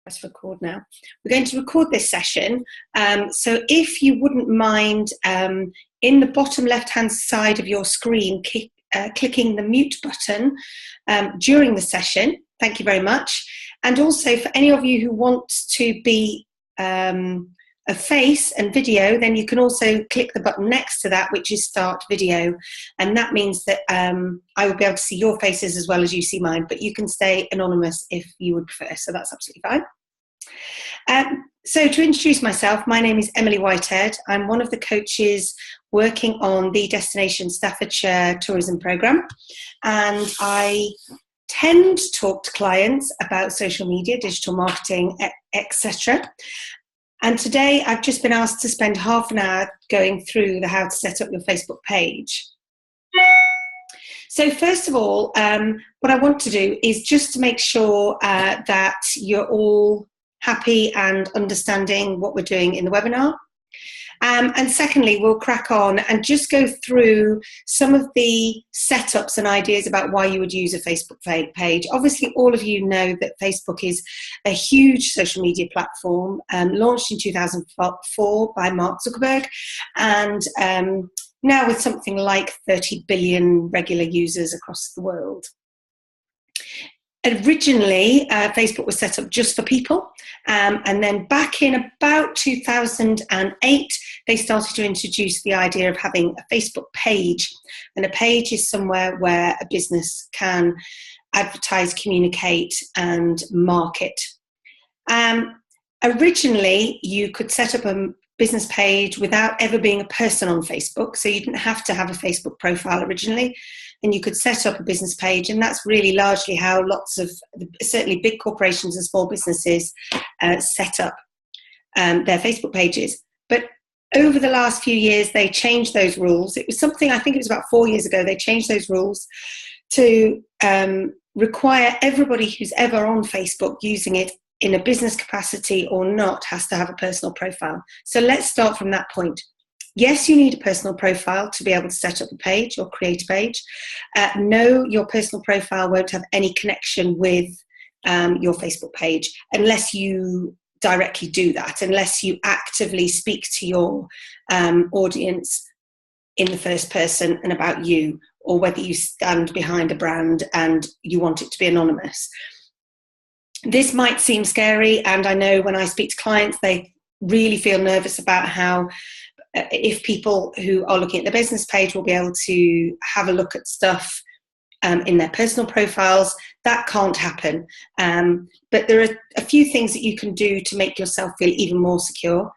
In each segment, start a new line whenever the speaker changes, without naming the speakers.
Press record now. We're going to record this session. So if you wouldn't mind, in the bottom left-hand side of your screen, clicking the mute button during the session. Thank you very much. And also for any of you who want to be a face and video, then you can also click the button next to that, which is start video. And that means that I will be able to see your faces as well as you see mine, but you can stay anonymous if you would prefer. So that's absolutely fine. So to introduce myself, my name is Emily Whitehead. I'm one of the coaches working on the Destination Staffordshire tourism programme, and I tend to talk to clients about social media, digital marketing, etc. And today I've just been asked to spend half an hour going through the how to set up your Facebook page. So first of all, what I want to do is just to make sure that you're all happy and understanding what we're doing in the webinar. And secondly, we'll crack on and just go through some of the setups and ideas about why you would use a Facebook page. Obviously, all of you know that Facebook is a huge social media platform, launched in 2004 by Mark Zuckerberg, and now with something like 30 billion regular users across the world. Originally, Facebook was set up just for people, and then back in about 2008, they started to introduce the idea of having a Facebook page. And a page is somewhere where a business can advertise, communicate, and market. Originally, you could set up a business page without ever being a person on Facebook, so you didn't have to have a Facebook profile originally, and you could set up a business page, and that's really largely how lots of, certainly big corporations and small businesses set up their Facebook pages. But over the last few years, they changed those rules. It was something, I think it was about 4 years ago, they changed those rules to require everybody who's ever on Facebook using it in a business capacity or not has to have a personal profile. So let's start from that point. Yes, you need a personal profile to be able to set up a page or create a page. No, your personal profile won't have any connection with your Facebook page unless you directly do that, unless you actively speak to your audience in the first person and about you, or whether you stand behind a brand and you want it to be anonymous. This might seem scary, and I know when I speak to clients, they really feel nervous about how if people who are looking at the business page will be able to have a look at stuff in their personal profiles. That can't happen. But there are a few things that you can do to make yourself feel even more secure.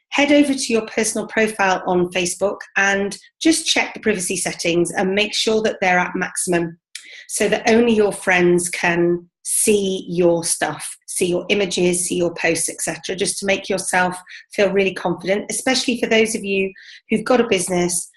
Head over to your personal profile on Facebook and just check the privacy settings and make sure that they're at maximum, so that only your friends can see your stuff, see your images, see your posts, etc., just to make yourself feel really confident, especially for those of you who've got a business,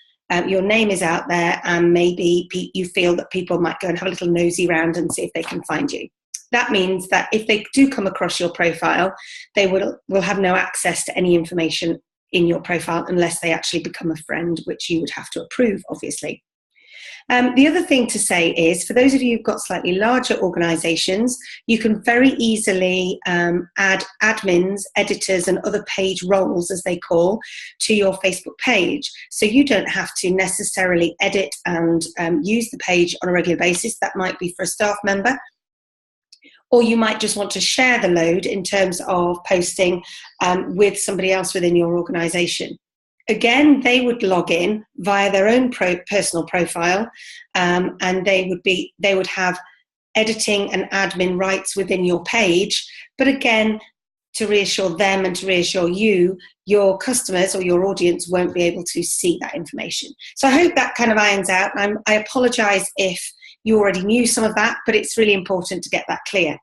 your name is out there, and maybe you feel that people might go and have a little nosy round and see if they can find you. That means that if they do come across your profile, they will have no access to any information in your profile unless they actually become a friend, which you would have to approve, obviously. The other thing to say is, for those of you who've got slightly larger organisations, you can very easily add admins, editors and other page roles, as they call, to your Facebook page. So you don't have to necessarily edit and use the page on a regular basis. That might be for a staff member. Or you might just want to share the load in terms of posting with somebody else within your organisation. Again, they would log in via their own personal profile, and they would have editing and admin rights within your page. But again, to reassure them and to reassure you, your customers or your audience won't be able to see that information. So I hope that kind of irons out. I apologise if you already knew some of that, but it's really important to get that clear.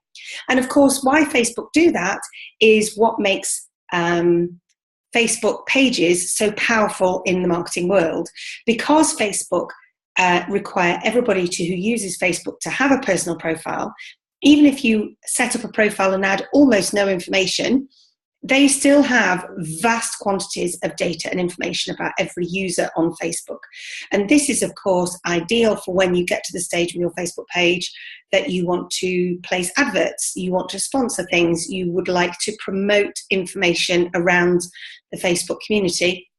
And of course, why Facebook do that is what makes Facebook pages so powerful in the marketing world. Because Facebook require everybody who uses Facebook to have a personal profile, even if you set up a profile and add almost no information, they still have vast quantities of data and information about every user on Facebook. And this is, of course, ideal for when you get to the stage with your Facebook page that you want to place adverts, you want to sponsor things, you would like to promote information around the Facebook community.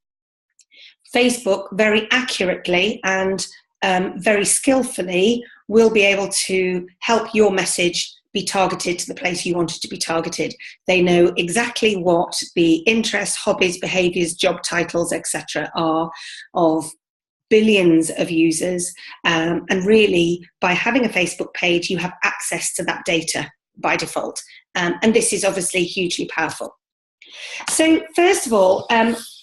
Facebook very accurately and very skillfully will be able to help your message be targeted to the place you want it to be targeted. They know exactly what the interests, hobbies, behaviours, job titles, etc. are of billions of users. And really, by having a Facebook page, you have access to that data by default. And this is obviously hugely powerful. So first of all,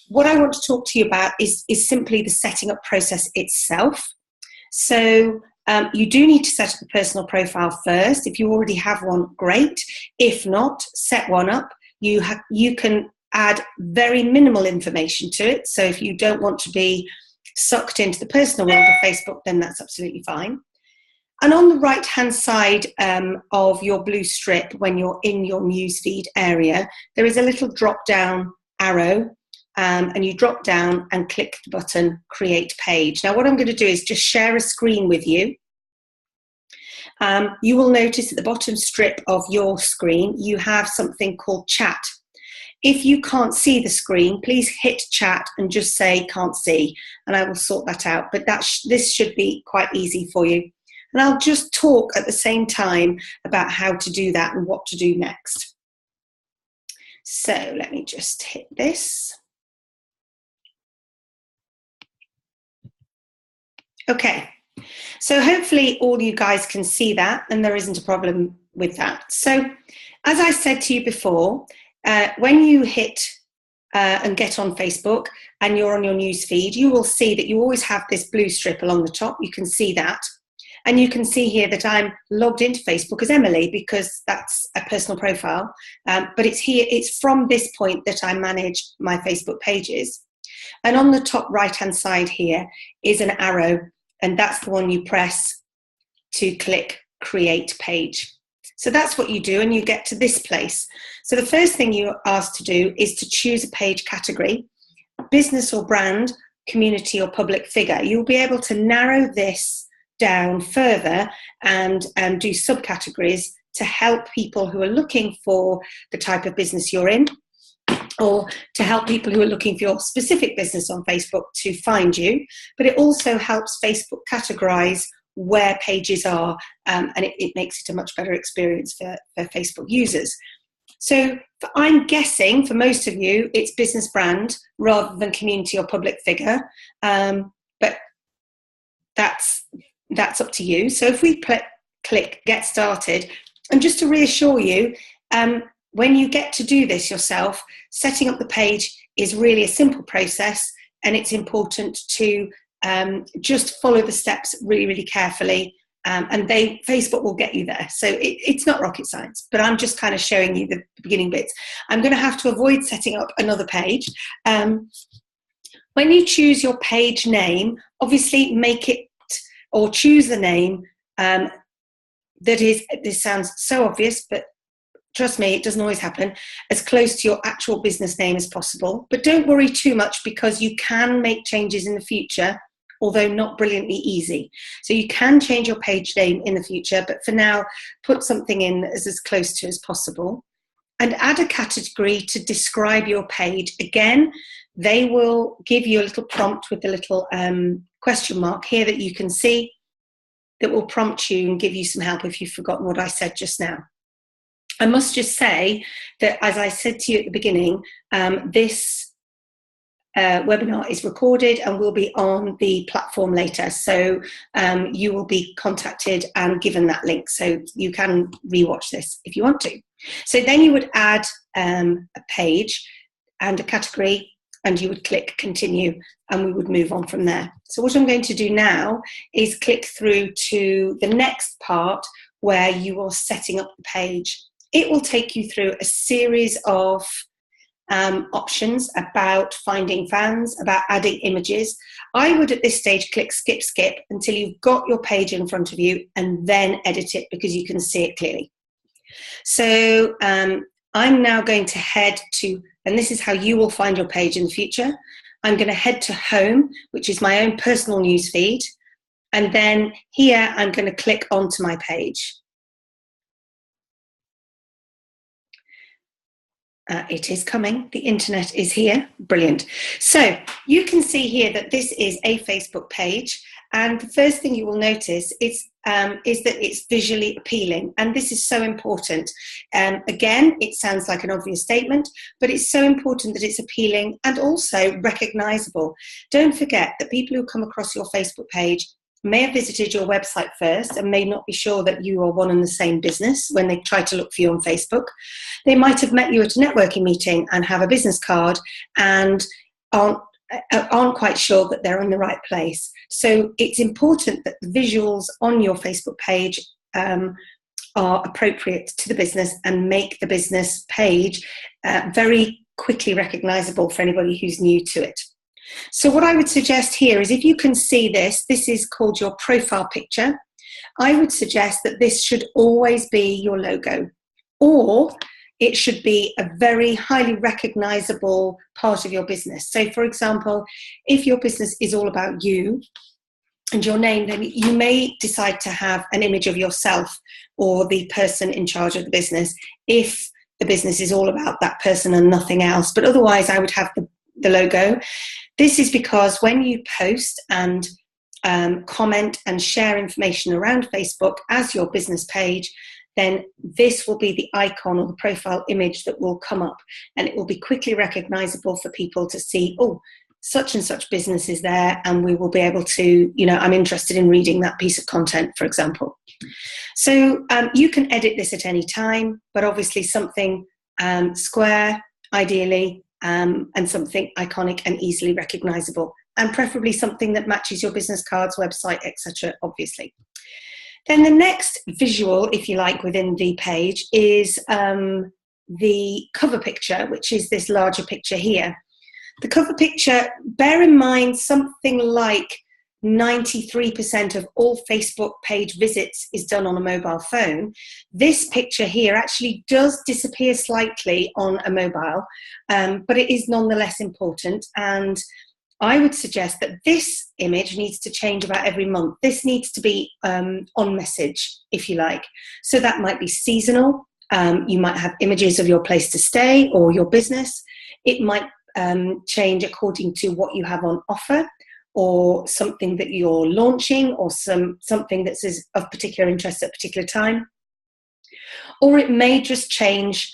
what I want to talk to you about is simply the setting up process itself. So you do need to set up a personal profile first. If you already have one, great. If not, set one up. You can add very minimal information to it. So if you don't want to be sucked into the personal world of Facebook, then that's absolutely fine. And on the right-hand side of your blue strip, when you're in your newsfeed area, there is a little drop-down arrow. And you drop down and click the button Create Page. Now what I'm going to do is just share a screen with you. You will notice at the bottom strip of your screen you have something called chat. If you can't see the screen, please hit chat and just say can't see, and I will sort that out. But this should be quite easy for you. And I'll just talk at the same time about how to do that and what to do next. So let me just hit this. Okay, so hopefully all you guys can see that and there isn't a problem with that. So as I said to you before, when you hit and get on Facebook and you're on your news feed, you will see that you always have this blue strip along the top. You can see that. And you can see here that I'm logged into Facebook as Emily because that's a personal profile. But it's from this point that I manage my Facebook pages. And on the top right-hand side here is an arrow, and that's the one you press to click Create Page. So that's what you do, and you get to this place. So the first thing you're asked to do is to choose a page category, business or brand, community or public figure. You'll be able to narrow this down further and do subcategories to help people who are looking for the type of business you're in, or to help people who are looking for your specific business on Facebook to find you. But it also helps Facebook categorize where pages are, and it makes it a much better experience for Facebook users. So I'm guessing for most of you, it's business brand rather than community or public figure, but that's up to you. So if we click Get Started, and just to reassure you, when you get to do this yourself, setting up the page is really a simple process, and it's important to just follow the steps really, really carefully, and Facebook will get you there. So it's not rocket science, but I'm just kind of showing you the beginning bits. I'm going to have to avoid setting up another page. When you choose your page name, obviously make it, or choose the name that is, this sounds so obvious, but trust me, it doesn't always happen, as close to your actual business name as possible. But don't worry too much, because you can make changes in the future, although not brilliantly easy. So you can change your page name in the future, but for now, put something in that is as close to as possible. And add a category to describe your page. Again, they will give you a little prompt with a little question mark here that you can see that will prompt you and give you some help if you've forgotten what I said just now. I must just say that, as I said to you at the beginning, this webinar is recorded and will be on the platform later. So you will be contacted and given that link, so you can rewatch this if you want to. So then you would add a page and a category, and you would click continue, and we would move on from there. So what I'm going to do now is click through to the next part where you are setting up the page. It will take you through a series of options about finding fans, about adding images. I would at this stage click skip until you've got your page in front of you, and then edit it, because you can see it clearly. So I'm now going to head to, and this is how you will find your page in the future. I'm going to head to home, which is my own personal news feed. And then here, I'm going to click onto my page. It is coming. The internet is here. Brilliant. So you can see here that this is a Facebook page. And the first thing you will notice is that it's visually appealing. And this is so important. Again, it sounds like an obvious statement, but it's so important that it's appealing and also recognizable. Don't forget that people who come across your Facebook page may have visited your website first and may not be sure that you are one and the same business when they try to look for you on Facebook. They might have met you at a networking meeting and have a business card and aren't quite sure that they're in the right place. So it's important that the visuals on your Facebook page are appropriate to the business and make the business page very quickly recognizable for anybody who's new to it. So what I would suggest here is, if you can see this is called your profile picture. I would suggest that this should always be your logo, or it should be a very highly recognizable part of your business. So for example, if your business is all about you and your name, then you may decide to have an image of yourself or the person in charge of the business if the business is all about that person and nothing else. But otherwise, I would have the logo. This is because when you post and comment and share information around Facebook as your business page, then this will be the icon or the profile image that will come up, and it will be quickly recognizable for people to see, oh, such and such business is there, and we will be able to, I'm interested in reading that piece of content, for example. So you can edit this at any time, but obviously something square, ideally, and something iconic and easily recognizable, and preferably something that matches your business cards, website, etc., obviously. Then the next visual, if you like, within the page is the cover picture, which is this larger picture here. The cover picture, bear in mind, something like 93% of all Facebook page visits is done on a mobile phone. This picture here actually does disappear slightly on a mobile, but it is nonetheless important. And I would suggest that this image needs to change about every month. This needs to be on message, if you like. So that might be seasonal. You might have images of your place to stay or your business. It might change according to what you have on offer, or something that you're launching, or something that's of particular interest at a particular time. Or it may just change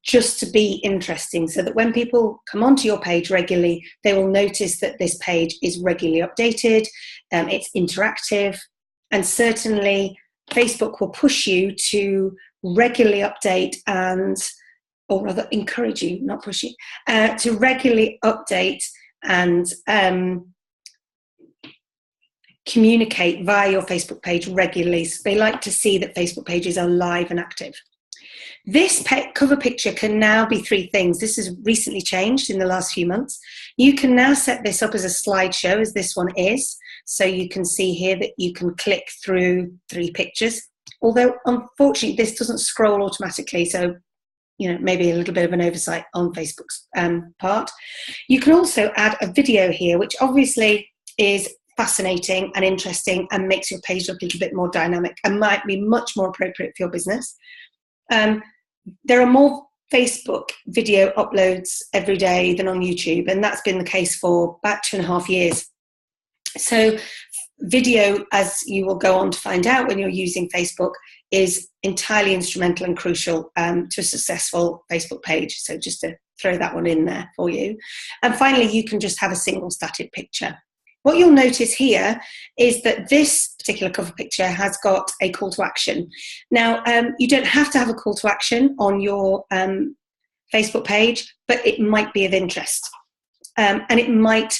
just to be interesting, so that when people come onto your page regularly, they will notice that this page is regularly updated, it's interactive, and certainly Facebook will push you to regularly update or rather encourage you, not push you, to regularly update and communicate via your Facebook page regularly. So they like to see that Facebook pages are live and active. This cover picture can now be three things. This has recently changed in the last few months. You can now set this up as a slideshow, as this one is. So you can see here that you can click through 3 pictures. Although, unfortunately, this doesn't scroll automatically. So, maybe a little bit of an oversight on Facebook's part. You can also add a video here, which obviously is fascinating and interesting and makes your page look a little bit more dynamic and might be much more appropriate for your business. There are more Facebook video uploads every day than on YouTube, and that's been the case for about 2.5 years. So video, as you will go on to find out when you're using Facebook, is entirely instrumental and crucial to a successful Facebook page. So just to throw that one in there for you. And finally, you can just have a single static picture. What you'll notice here is that this particular cover picture has got a call to action. Now, you don't have to have a call to action on your Facebook page, but it might be of interest. And it might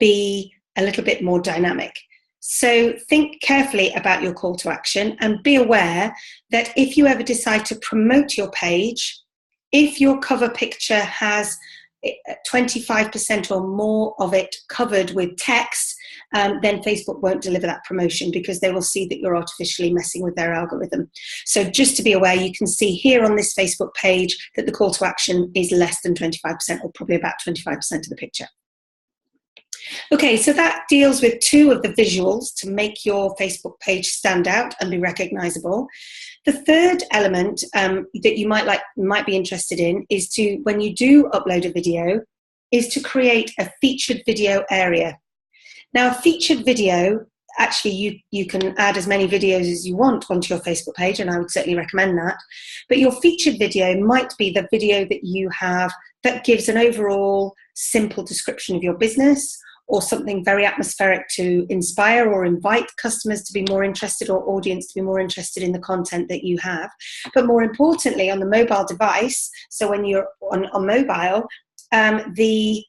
be a little bit more dynamic. So think carefully about your call to action, and be aware that if you ever decide to promote your page, if your cover picture has 25% or more of it covered with text, then Facebook won't deliver that promotion because they will see that you're artificially messing with their algorithm. So just to be aware, you can see here on this Facebook page that the call to action is less than 25%, or probably about 25% of the picture. Okay, so that deals with two of the visuals to make your Facebook page stand out and be recognizable. The third element that you might be interested in is to, when you do upload a video, is to create a featured video area. Now, a featured video, actually you can add as many videos as you want onto your Facebook page, and I would certainly recommend that. But your featured video might be the video that you have that gives an overall simple description of your business, or something very atmospheric to inspire or invite customers to be more interested, or audience to be more interested in the content that you have. But more importantly, on the mobile device, so when you're on mobile, the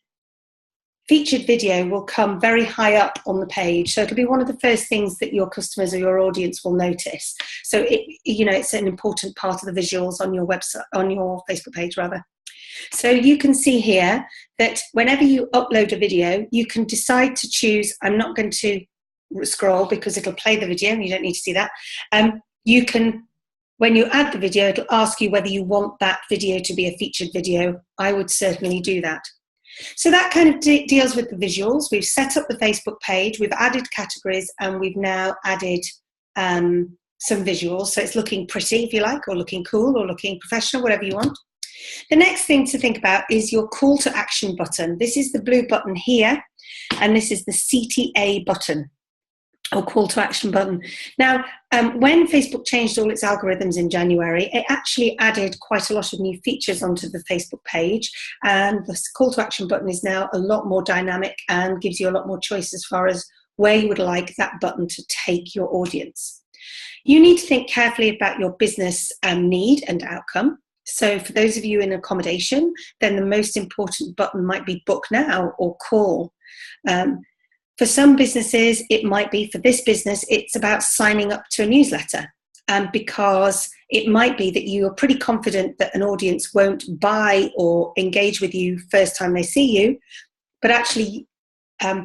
featured video will come very high up on the page. So it'll be one of the first things that your customers or your audience will notice. So it's an important part of the visuals on your website, on your Facebook page rather. So you can see here that whenever you upload a video, you can decide to choose, I'm not going to scroll because it'll play the video and you don't need to see that. You can, when you add the video, it'll ask you whether you want that video to be a featured video. I would certainly do that. So that kind of deals with the visuals. We've set up the Facebook page, we've added categories, and we've now added some visuals. So it's looking pretty, if you like, or looking cool, or looking professional, whatever you want. The next thing to think about is your call to action button. This is the blue button here, and this is the CTA button, or call to action button. Now, when Facebook changed all its algorithms in January, it actually added quite a lot of new features onto the Facebook page, and the call to action button is now a lot more dynamic and gives you a lot more choice as far as where you would like that button to take your audience. You need to think carefully about your business need and outcome. So for those of you in accommodation, then the most important button might be book now or call. For some businesses, it might be, for this business, it's about signing up to a newsletter, because it might be that you are pretty confident that an audience won't buy or engage with you first time they see you, but actually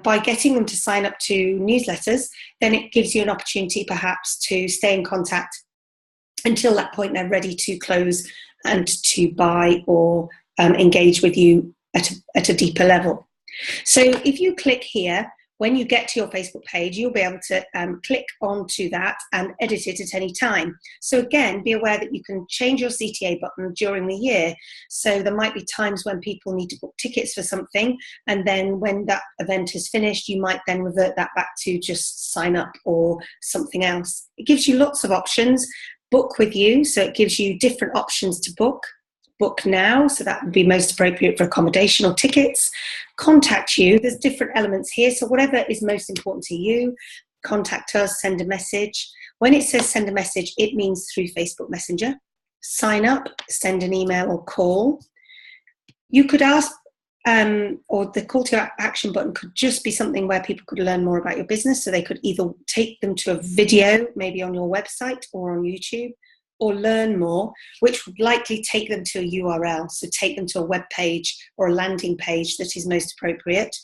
by getting them to sign up to newsletters, then it gives you an opportunity perhaps to stay in contact until that point they're ready to close and to buy or engage with you at a deeper level. So if you click here, when you get to your Facebook page, you'll be able to click onto that and edit it at any time. So again, be aware that you can change your CTA button during the year. So there might be times when people need to book tickets for something, and then when that event is finished, you might then revert that back to just sign up or something else. It gives you lots of options. Book with you, so it gives you different options to book. Book now, so that would be most appropriate for accommodation or tickets. Contact you, there's different elements here, so whatever is most important to you, contact us, send a message. When it says send a message, it means through Facebook Messenger. Sign up, send an email or call. You could ask, or the call to action button could just be something where people could learn more about your business, so they could either take them to a video, maybe on your website or on YouTube, or learn more, which would likely take them to a URL, so take them to a web page or a landing page that is most appropriate.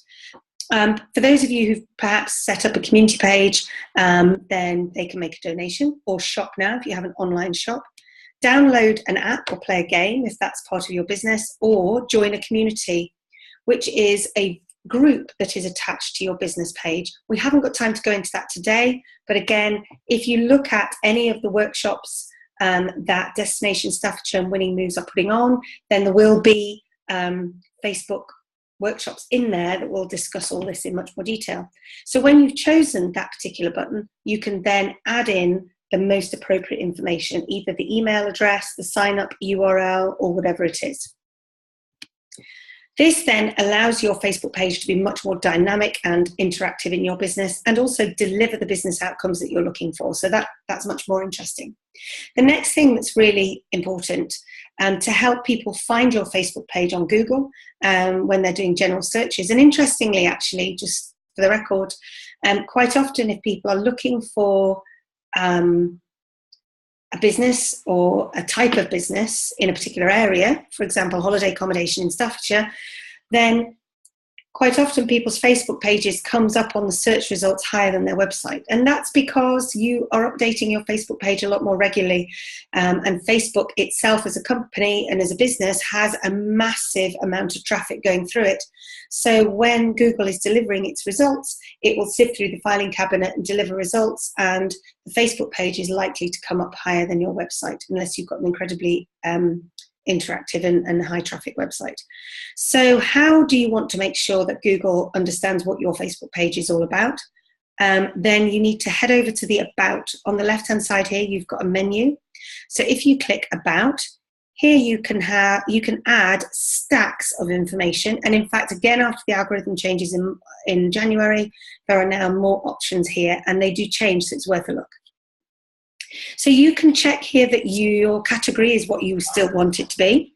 For those of you who've perhaps set up a community page, then they can make a donation, or shop now if you have an online shop. Download an app or play a game if that's part of your business, or join a community, which is a group that is attached to your business page. We haven't got time to go into that today, but again, if you look at any of the workshops that Destination Staffordshire and Winning Moves are putting on, then there will be Facebook workshops in there that will discuss all this in much more detail. So when you've chosen that particular button, you can then add in the most appropriate information, either the email address, the sign-up URL, or whatever it is. This then allows your Facebook page to be much more dynamic and interactive in your business, and also deliver the business outcomes that you're looking for. So that's much more interesting. The next thing that's really important to help people find your Facebook page on Google when they're doing general searches, and interestingly, actually, just for the record, quite often if people are looking for a business or a type of business in a particular area, for example, holiday accommodation in Staffordshire, then quite often people's Facebook pages comes up on the search results higher than their website. And that's because you are updating your Facebook page a lot more regularly. And Facebook itself as a company and as a business has a massive amount of traffic going through it. So when Google is delivering its results, it will sift through the filing cabinet and deliver results. And the Facebook page is likely to come up higher than your website, unless you've got an incredibly interactive and high traffic website. So how do you want to make sure that Google understands what your Facebook page is all about? Then you need to head over to the About. On the left hand side here, you've got a menu. So if you click About, here you can add stacks of information. And in fact, again, after the algorithm changes in January, there are now more options here, and they do change, so it's worth a look. So you can check here that your category is what you still want it to be.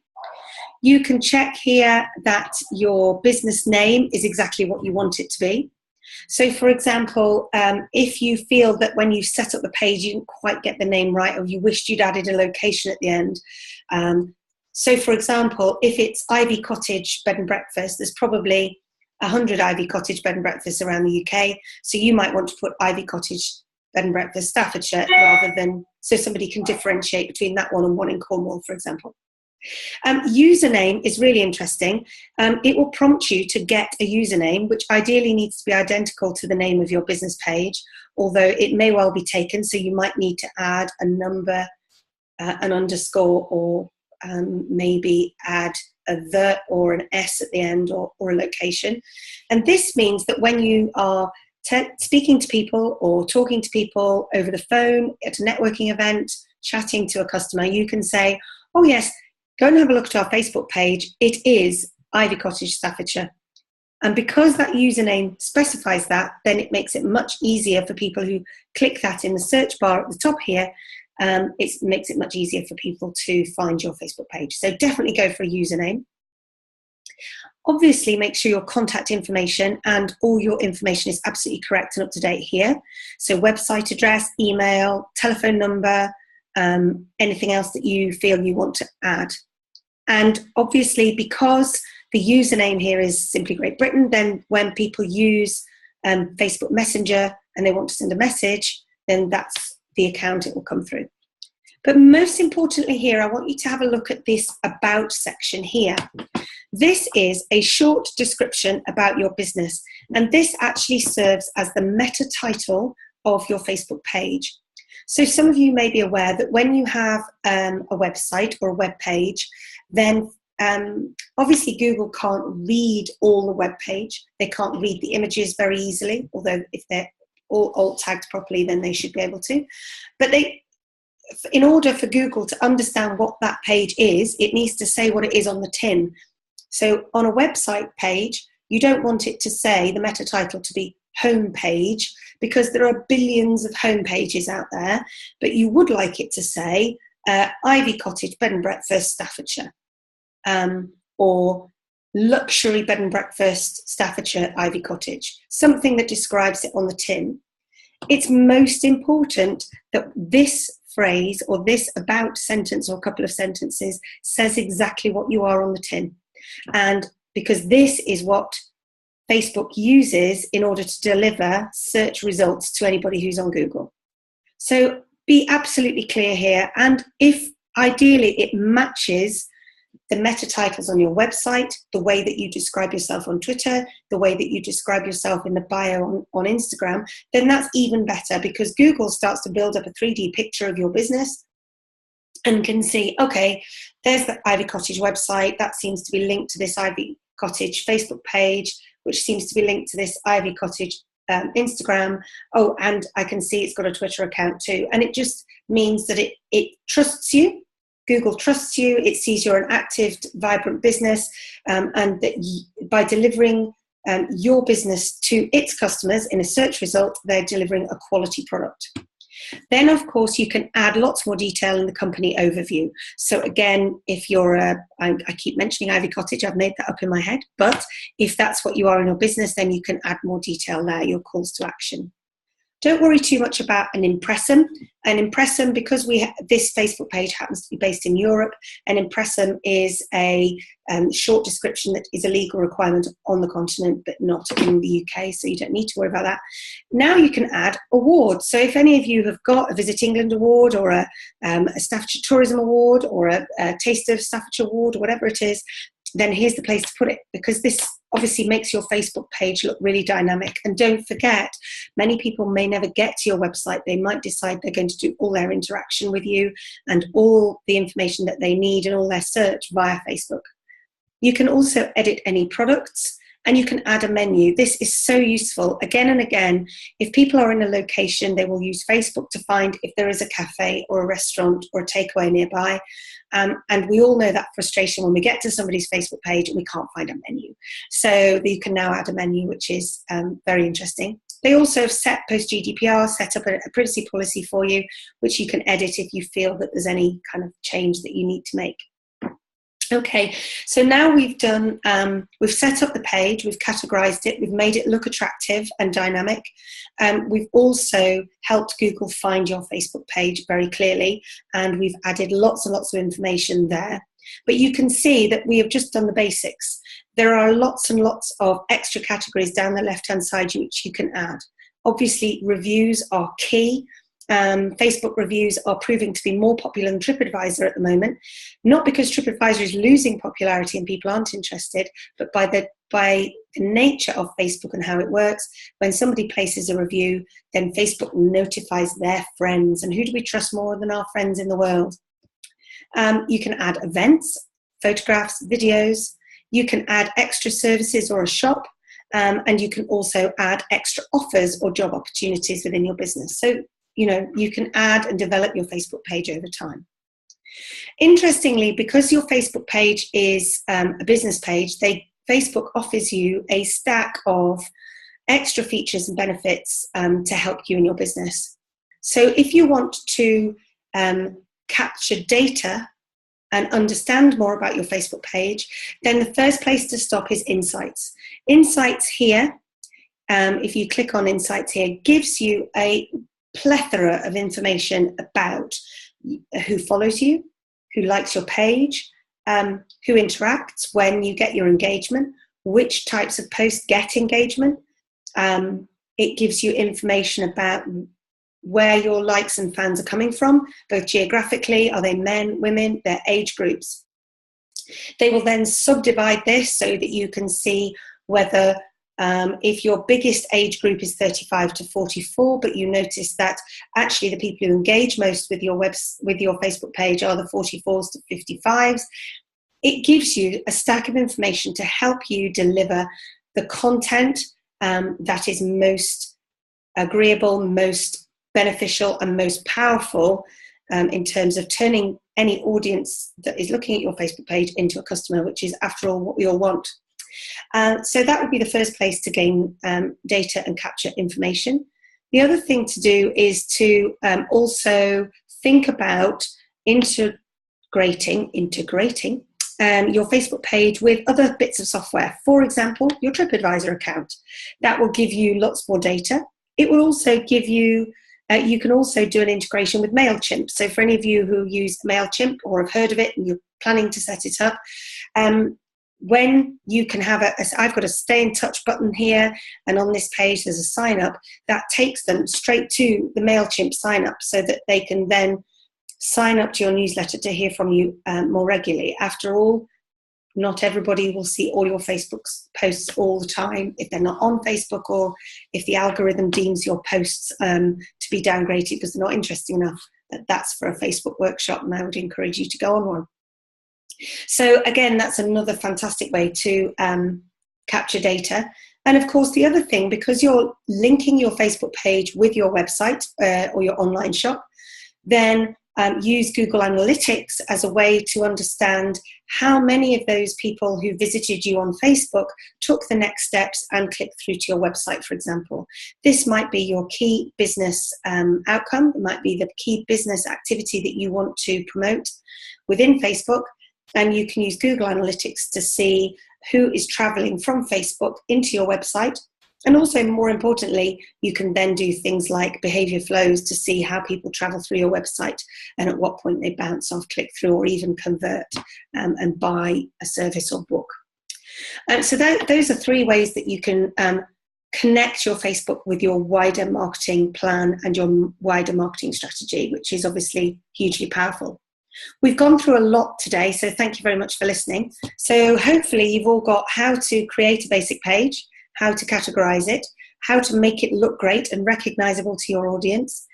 You can check here that your business name is exactly what you want it to be. So for example, if you feel that when you set up the page you didn't quite get the name right, or you wished you'd added a location at the end. So for example, if it's Ivy Cottage Bed and Breakfast, there's probably 100 Ivy Cottage Bed and Breakfasts around the UK. So you might want to put Ivy Cottage Bed and Breakfast Staffordshire, rather than, so somebody can differentiate between that one and one in Cornwall, for example. Username is really interesting. It will prompt you to get a username, which ideally needs to be identical to the name of your business page, although it may well be taken, so you might need to add a number, an underscore, or maybe add a the or an S at the end, or a location. And this means that when you are speaking to people or talking to people over the phone, at a networking event, chatting to a customer, you can say, oh yes, go and have a look at our Facebook page. It is Ivy Cottage, Staffordshire. And because that username specifies that, then it makes it much easier for people who click that in the search bar at the top here. It makes it much easier for people to find your Facebook page. So definitely go for a username. Obviously, make sure your contact information and all your information is absolutely correct and up to date here. So website address, email, telephone number, anything else that you feel you want to add. And obviously, because the username here is Simply Great Britain, then when people use Facebook Messenger and they want to send a message, then that's the account it will come through. But most importantly here, I want you to have a look at this About section here. This is a short description about your business, and this actually serves as the meta title of your Facebook page. So some of you may be aware that when you have a website or a web page, then obviously Google can't read all the web page. They can't read the images very easily, although if they're all alt tagged properly, then they should be able to. But in order for Google to understand what that page is, it needs to say what it is on the tin. So on a website page, you don't want it to say the meta title to be home page, because there are billions of home pages out there, but you would like it to say Ivy Cottage Bed and Breakfast Staffordshire, or Luxury Bed and Breakfast Staffordshire Ivy Cottage, something that describes it on the tin. It's most important that this phrase or this about sentence or a couple of sentences says exactly what you are on the tin. And because this is what Facebook uses in order to deliver search results to anybody who's on Google. So be absolutely clear here. And if ideally it matches the meta titles on your website, the way that you describe yourself on Twitter, the way that you describe yourself in the bio on Instagram, then that's even better, because Google starts to build up a 3D picture of your business and can see, okay, there's the Ivy Cottage website, that seems to be linked to this Ivy Cottage Facebook page, which seems to be linked to this Ivy Cottage Instagram. Oh, and I can see it's got a Twitter account too. And it just means that it trusts you. Google trusts you. It sees you're an active, vibrant business, and that by delivering your business to its customers in a search result, they're delivering a quality product. Then, of course, you can add lots more detail in the company overview. So again, if you're I keep mentioning Ivy Cottage, I've made that up in my head, but if that's what you are in your business, then you can add more detail there, your calls to action. Don't worry too much about an impressum. An impressum, because this Facebook page happens to be based in Europe, an impressum is a short description that is a legal requirement on the continent, but not in the UK, so you don't need to worry about that. Now you can add awards. So if any of you have got a Visit England award, or a Staffordshire Tourism Award, or a Taste of Staffordshire Award, or whatever it is, then here's the place to put it, because this obviously makes your Facebook page look really dynamic. And don't forget, many people may never get to your website. They might decide they're going to do all their interaction with you and all the information that they need and all their search via Facebook. You can also edit any products, and you can add a menu. This is so useful. Again and again, if people are in a location, they will use Facebook to find if there is a cafe or a restaurant or a takeaway nearby. And we all know that frustration when we get to somebody's Facebook page and we can't find a menu. So you can now add a menu, which is very interesting. They also have set post-GDPR, set up a privacy policy for you, which you can edit if you feel that there's any kind of change that you need to make. Okay, so now we've done, we've set up the page, we've categorized it, we've made it look attractive and dynamic. We've also helped Google find your Facebook page very clearly, and we've added lots and lots of information there. But you can see that we have just done the basics. There are lots and lots of extra categories down the left-hand side which you can add. Obviously, reviews are key. Facebook reviews are proving to be more popular than TripAdvisor at the moment, not because TripAdvisor is losing popularity and people aren't interested, but by the nature of Facebook and how it works. When somebody places a review, then Facebook notifies their friends. And who do we trust more than our friends in the world? You can add events, photographs, videos. You can add extra services or a shop. And you can also add extra offers or job opportunities within your business. So you can add and develop your Facebook page over time. Interestingly, because your Facebook page is a business page, Facebook offers you a stack of extra features and benefits to help you in your business. So if you want to capture data and understand more about your Facebook page, then the first place to stop is Insights. Insights here, if you click on Insights here, gives you a plethora of information about who follows you, who likes your page, who interacts when you get your engagement, which types of posts get engagement. It gives you information about where your likes and fans are coming from, both geographically, are they men, women, their age groups. They will then subdivide this so that you can see whether if your biggest age group is 35 to 44, but you notice that actually the people who engage most with your Facebook page are the 44s to 55s, it gives you a stack of information to help you deliver the content that is most agreeable, most beneficial, and most powerful in terms of turning any audience that is looking at your Facebook page into a customer, which is, after all, what we all want. So that would be the first place to gain data and capture information. The other thing to do is to also think about integrating your Facebook page with other bits of software. For example, your TripAdvisor account. That will give you lots more data. It will also give you, you can also do an integration with MailChimp. So for any of you who use MailChimp or have heard of it and you're planning to set it up, when you can have I've got a stay in touch button here, and on this page there's a sign up that takes them straight to the MailChimp sign up so that they can then sign up to your newsletter to hear from you more regularly. After all, not everybody will see all your Facebook posts all the time if they're not on Facebook, or if the algorithm deems your posts to be downgraded because they're not interesting enough. That's for a Facebook workshop, and I would encourage you to go on one. So again, that's another fantastic way to capture data. And of course, the other thing, because you're linking your Facebook page with your website or your online shop, then use Google Analytics as a way to understand how many of those people who visited you on Facebook took the next steps and clicked through to your website, for example. This might be your key business outcome. It might be the key business activity that you want to promote within Facebook. And you can use Google Analytics to see who is traveling from Facebook into your website, And also, more importantly, you can then do things like behavior flows to see how people travel through your website and at what point they bounce off, click through, or even convert and buy a service or book. So those are 3 ways that you can connect your Facebook with your wider marketing plan and your wider marketing strategy, which is obviously hugely powerful. We've gone through a lot today, so thank you very much for listening. So hopefully you've all got how to create a basic page, how to categorize it, how to make it look great and recognizable to your audience,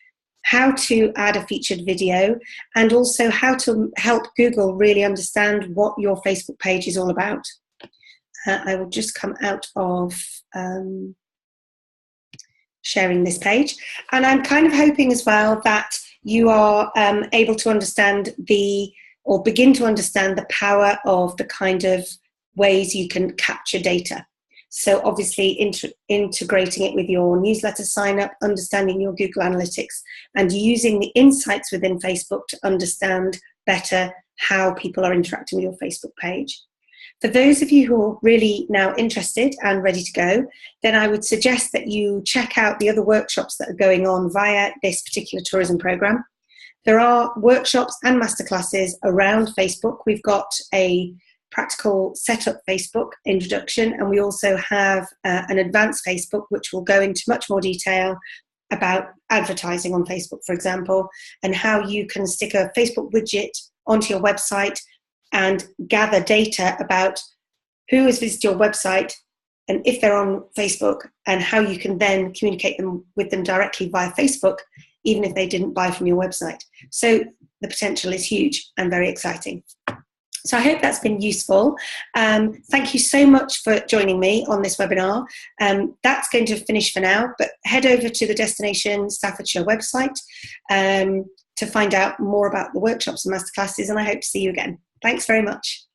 how to add a featured video, and also how to help Google really understand what your Facebook page is all about. I will just come out of sharing this page. And I'm kind of hoping as well that you are able to understand or begin to understand the power of the kind of ways you can capture data. So obviously integrating it with your newsletter sign up, understanding your Google Analytics, and using the insights within Facebook to understand better how people are interacting with your Facebook page. For those of you who are really now interested and ready to go, then I would suggest that you check out the other workshops that are going on via this particular tourism program. There are workshops and masterclasses around Facebook. We've got a practical setup Facebook introduction, and we also have an advanced Facebook, which will go into much more detail about advertising on Facebook, for example, and how you can stick a Facebook widget onto your website and gather data about who has visited your website and if they're on Facebook, and how you can then communicate with them directly via Facebook, even if they didn't buy from your website. So the potential is huge and very exciting. So I hope that's been useful. Thank you so much for joining me on this webinar. That's going to finish for now, but head over to the Destination Staffordshire website to find out more about the workshops and masterclasses, and I hope to see you again. Thanks very much.